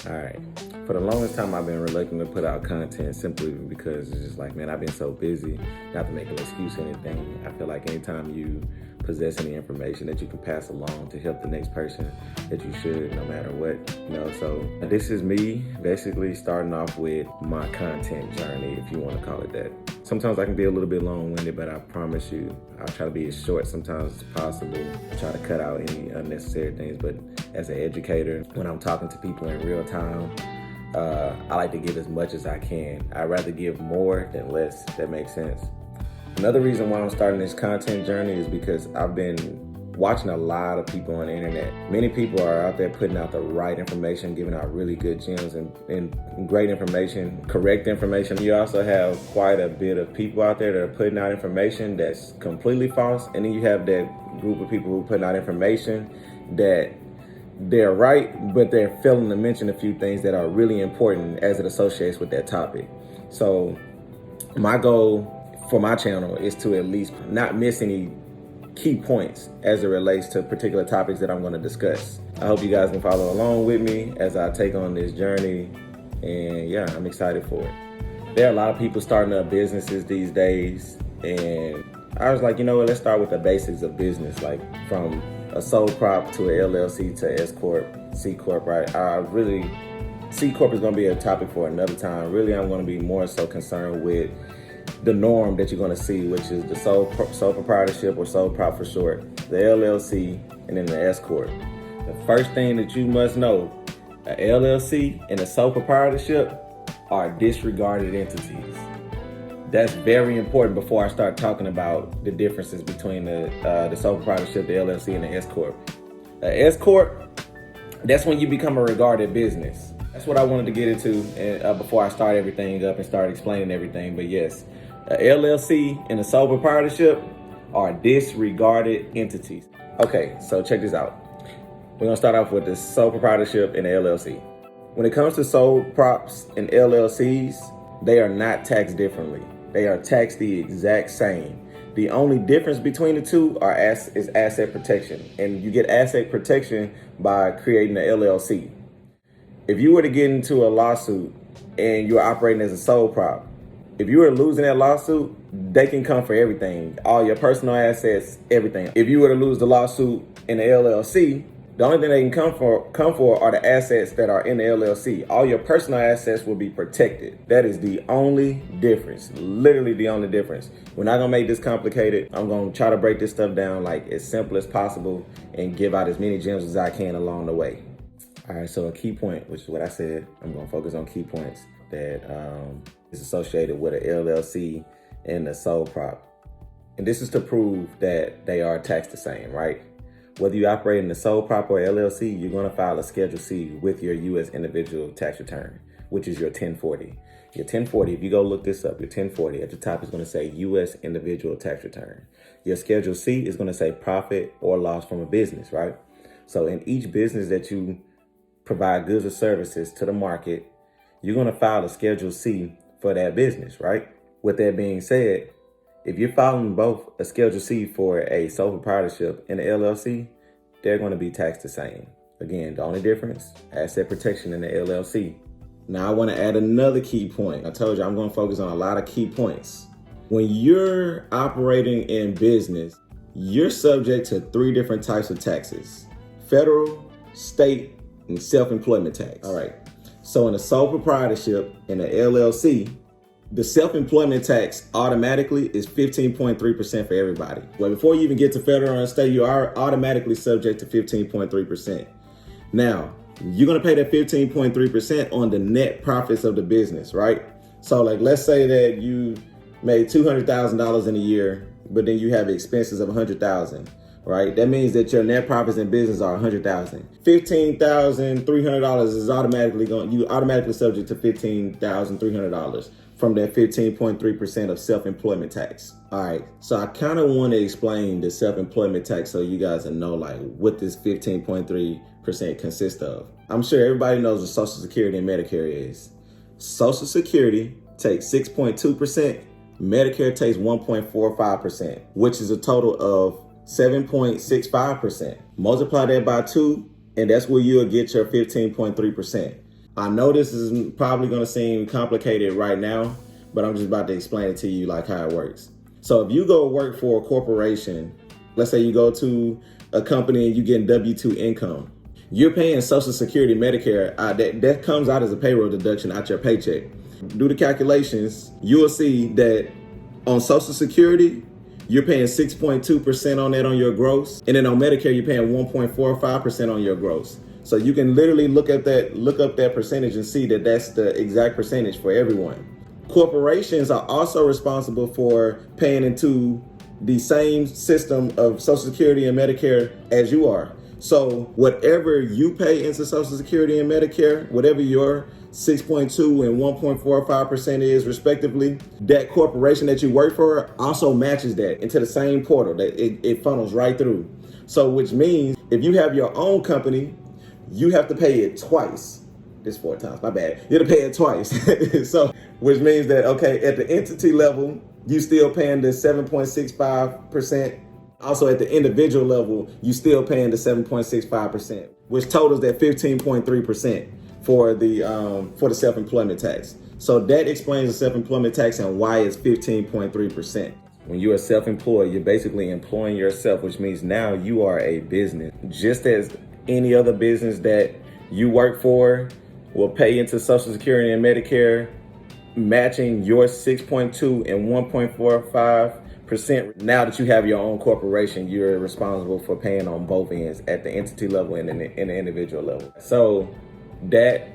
All right. For the longest time, I've been reluctant to put out content simply because it's just like, man, I've been so busy, not to make an excuse or anything. I feel like anytime you possess any information that you can pass along to help the next person, that you should, no matter what, So this is me basically starting off with my content journey, if you want to call it that. Sometimes I can be a little bit long-winded, but I promise you, I'll try to be as short sometimes as possible. I try to cut out any unnecessary things, but as an educator, when I'm talking to people in real time, I like to give as much as I can. I'd rather give more than less, if that makes sense. Another reason why I'm starting this content journey is because I've been watching a lot of people on the internet. Many people are out there putting out the right information, giving out really good gems and great information, correct information. You also have quite a bit of people out there that are putting out information that's completely false. And then you have that group of people who are putting out information that they're right, but they're failing to mention a few things that are really important as it associates with that topic. So my goal for my channel is to at least not miss any key points as it relates to particular topics that I'm going to discuss. I hope you guys can follow along with me as I take on this journey, and yeah, I'm excited for it. There are a lot of people starting up businesses these days, and I was like, you know what, let's start with the basics of business, like from a SoleProp to an LLC to S Corp, C Corp, right? C Corp is going to be a topic for another time. Really, I'm going to be more so concerned with the norm that you're going to see, which is the sole proprietorship, or SoleProp for short, the LLC, and then the S Corp. The first thing that you must know, a LLC and a sole proprietorship are disregarded entities. That's very important before I start talking about the differences between the sole proprietorship, the LLC, and the S Corp. A S Corp, that's when you become a regarded business. That's what I wanted to get into before I start everything up and start explaining everything. But yes, a LLC and a sole proprietorship are disregarded entities. Okay, so check this out. We're gonna start off with the sole proprietorship and the LLC. When it comes to sole props and LLCs, they are not taxed differently. They are taxed the exact same. The only difference between the two is asset protection. And you get asset protection by creating an LLC. If you were to get into a lawsuit and you're operating as a sole prop, if you were losing that lawsuit, they can come for everything, all your personal assets, everything. If you were to lose the lawsuit in the LLC, the only thing they can come for are the assets that are in the LLC. All your personal assets will be protected. That is the only difference, literally the only difference. We're not gonna make this complicated. I'm gonna try to break this stuff down like as simple as possible and give out as many gems as I can along the way. All right, so a key point, which is what I said, I'm gonna focus on key points that is associated with an LLC and a sole prop. And this is to prove that they are taxed the same, right? Whether you operate in the sole prop or LLC, you're gonna file a Schedule C with your U.S. individual tax return, which is your 1040. Your 1040, if you go look this up, your 1040 at the top is gonna say U.S. individual tax return. Your Schedule C is gonna say profit or loss from a business, right? So in each business that you provide goods or services to the market, you're gonna file a Schedule C for that business, right? With that being said, if you're filing both a Schedule C for a sole proprietorship and an LLC, they're gonna be taxed the same. Again, the only difference, asset protection in the LLC. Now I wanna add another key point. I told you I'm gonna focus on a lot of key points. When you're operating in business, you're subject to 3 different types of taxes: federal, state, and self-employment tax. All right, so in a sole proprietorship in an LLC, the self-employment tax automatically is 15.3% for everybody. Well, before you even get to federal and state, you are automatically subject to 15.3%. Now, you're gonna pay that 15.3% on the net profits of the business, right? So like, let's say that you made $200,000 in a year, but then you have expenses of $100,000. Right? That means that your net profits in business are $100,000. $15,300 is automatically subject to $15,300 from that 15.3% of self-employment tax. All right, so I kind of want to explain the self-employment tax so you guys know like what this 15.3% consists of. I'm sure everybody knows what Social Security and Medicare is. Social Security takes 6.2%, Medicare takes 1.45%, which is a total of 7.65%. Multiply that by 2, and that's where you'll get your 15.3%. I know this is probably going to seem complicated right now, but I'm just about to explain it to you like how it works. So if you go work for a corporation, let's say you go to a company and you get W-2 income, you're paying Social Security, Medicare, that comes out as a payroll deduction out your paycheck. Do the calculations, you will see that on Social Security, you're paying 6.2% on that on your gross. And then on Medicare, you're paying 1.45% on your gross. So you can literally look up that percentage and see that that's the exact percentage for everyone. Corporations are also responsible for paying into the same system of Social Security and Medicare as you are. So whatever you pay into Social Security and Medicare, whatever your 6.2 and 1.45% is respectively, that corporation that you work for also matches that into the same portal. That it funnels right through. So which means if you have your own company, you have to pay it twice. This 4 times, my bad. You have to pay it twice. So which means that, okay, at the entity level, you still paying the 7.65%. Also at the individual level, you still paying the 7.65%, which totals that 15.3% for the self-employment tax. So that explains the self-employment tax and why it's 15.3%. When you're self-employed, you're basically employing yourself, which means now you are a business. Just as any other business that you work for will pay into Social Security and Medicare, matching your 6.2 and 1.45%. Now that you have your own corporation, you're responsible for paying on both ends at the entity level and in the individual level. So that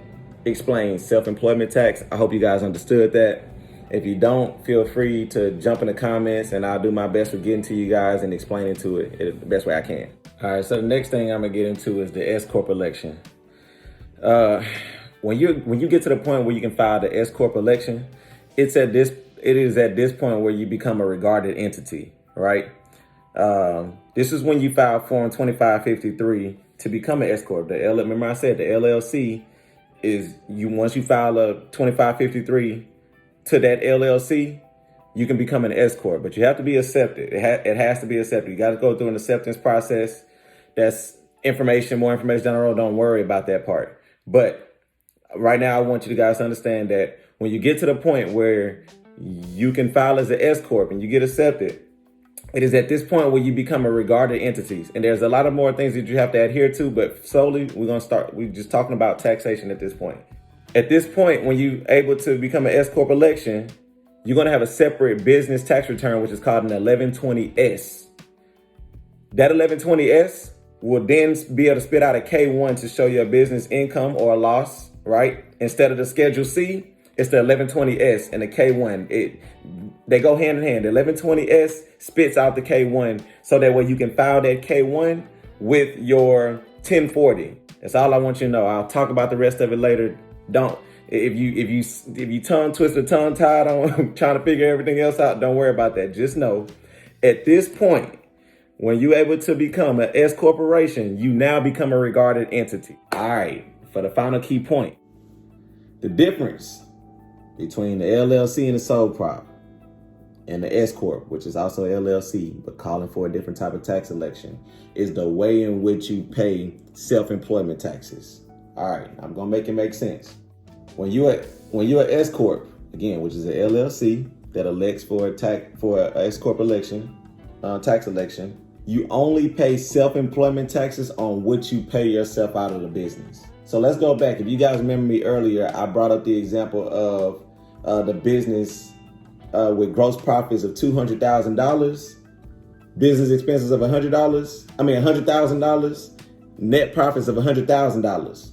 explains self-employment tax. I hope you guys understood that. If you don't, feel free to jump in the comments and I'll do my best with getting to you guys and explaining to it the best way I can. All right, so the next thing I'm gonna get into is the S-Corp election. When you get to the point where you can file the S-Corp election, it is at this point where you become a regarded entity, right? This is when you file Form 2553 to become an S-Corp. Remember I said the LLC is once you file a 2553 to that LLC, you can become an S-Corp, but you have to be accepted. It has to be accepted. You got to go through an acceptance process. That's more information down the road. Don't worry about that part. But right now, I want you guys to understand that when you get to the point where you can file as an S-Corp and you get accepted, it is at this point where you become a regarded entity. And there's a lot of more things that you have to adhere to, but solely we're just talking about taxation at this point. At this point, when you're able to become an S-Corp election, you're going to have a separate business tax return, which is called an 1120S. That 1120S will then be able to spit out a K1 to show your business income or loss, right? Instead of the Schedule C, it's the 1120S and the K1. They go hand in hand. The 1120S spits out the K1 so that way you can file that K1 with your 1040. That's all I want you to know. I'll talk about the rest of it later. If you tongue twisted, tongue tied on trying to figure everything else out, don't worry about that. Just know at this point, when you're able to become an S corporation, you now become a regarded entity. All right, for the final key point, the difference between the LLC and the SoleProp and the S Corp, which is also LLC, but calling for a different type of tax election, is the way in which you pay self-employment taxes. All right, I'm gonna make it make sense. When you're an S Corp, again, which is an LLC that elects for a S Corp election, tax election, you only pay self-employment taxes on what you pay yourself out of the business. So let's go back. If you guys remember me earlier, I brought up the example of the business with gross profits of $200,000, business expenses of $100,000, net profits of $100,000.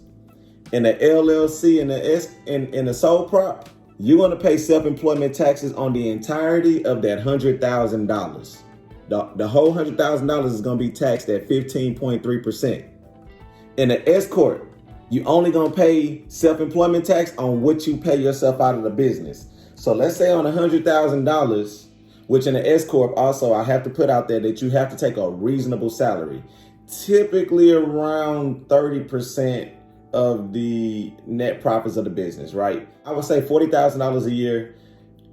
In the LLC and the SoleProp, you're going to pay self-employment taxes on the entirety of that $100,000. The whole $100,000 is going to be taxed at 15.3%. In the S Corp, you only going to pay self-employment tax on what you pay yourself out of the business. So let's say on $100,000, which in the S Corp also, I have to put out there that you have to take a reasonable salary, typically around 30% of the net profits of the business, right? I would say $40,000 a year.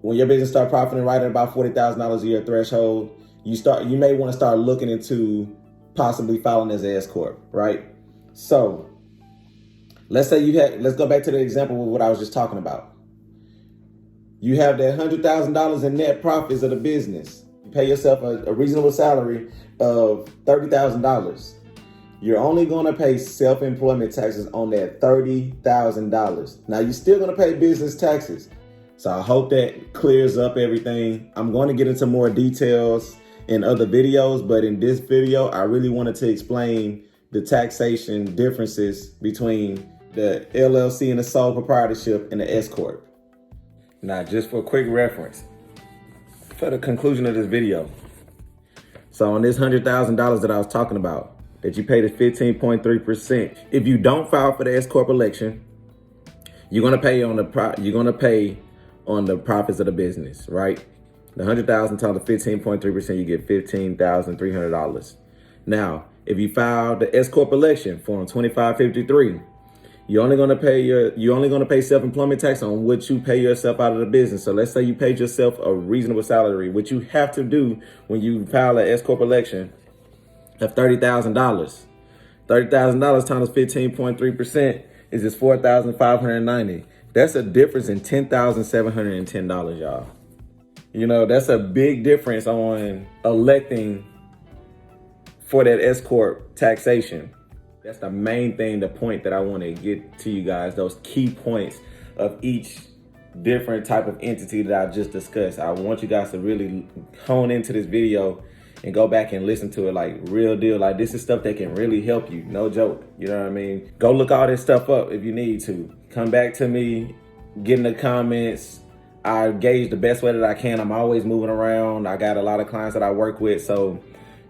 When your business start profiting right at about $40,000 a year threshold, you may want to start looking into possibly filing as an S Corp, right? So Let's say let's go back to the example of what I was just talking about. You have that $100,000 in net profits of the business. You pay yourself a reasonable salary of $30,000. You're only going to pay self-employment taxes on that $30,000. Now, you're still going to pay business taxes. So I hope that clears up everything. I'm going to get into more details in other videos, but in this video, I really wanted to explain the taxation differences between the LLC and the sole proprietorship and the S Corp. Now, just for a quick reference, for the conclusion of this video. So on this $100,000 that I was talking about, that you paid at 15.3%. If you don't file for the S Corp election, you're gonna pay on the profits of the business, right? The $100,000 times the 15.3%, you get $15,300. Now, if you file the S Corp election, Form 2553, you're only gonna pay self-employment tax on what you pay yourself out of the business. So let's say you paid yourself a reasonable salary, which you have to do when you file an S Corp election, of $30,000. $30,000 times 15.3% is just $4,590. That's a difference in $10,710, y'all. You know, that's a big difference on electing for that S Corp taxation. That's the main thing, the point that I want to get to you guys, those key points of each different type of entity that I just discussed. I want you guys to really hone into this video and go back and listen to it like real deal. Like, this is stuff that can really help you. No joke. You know what I mean? Go look all this stuff up if you need to. Come back to me, get in the comments. I gauge the best way that I can. I'm always moving around. I got a lot of clients that I work with. So,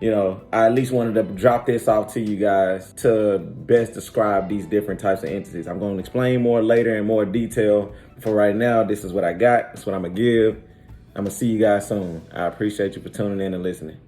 you know, I at least wanted to drop this off to you guys to best describe these different types of entities. I'm going to explain more later in more detail. For right now, this is what I got. That's what I'm going to give. I'm going to see you guys soon. I appreciate you for tuning in and listening.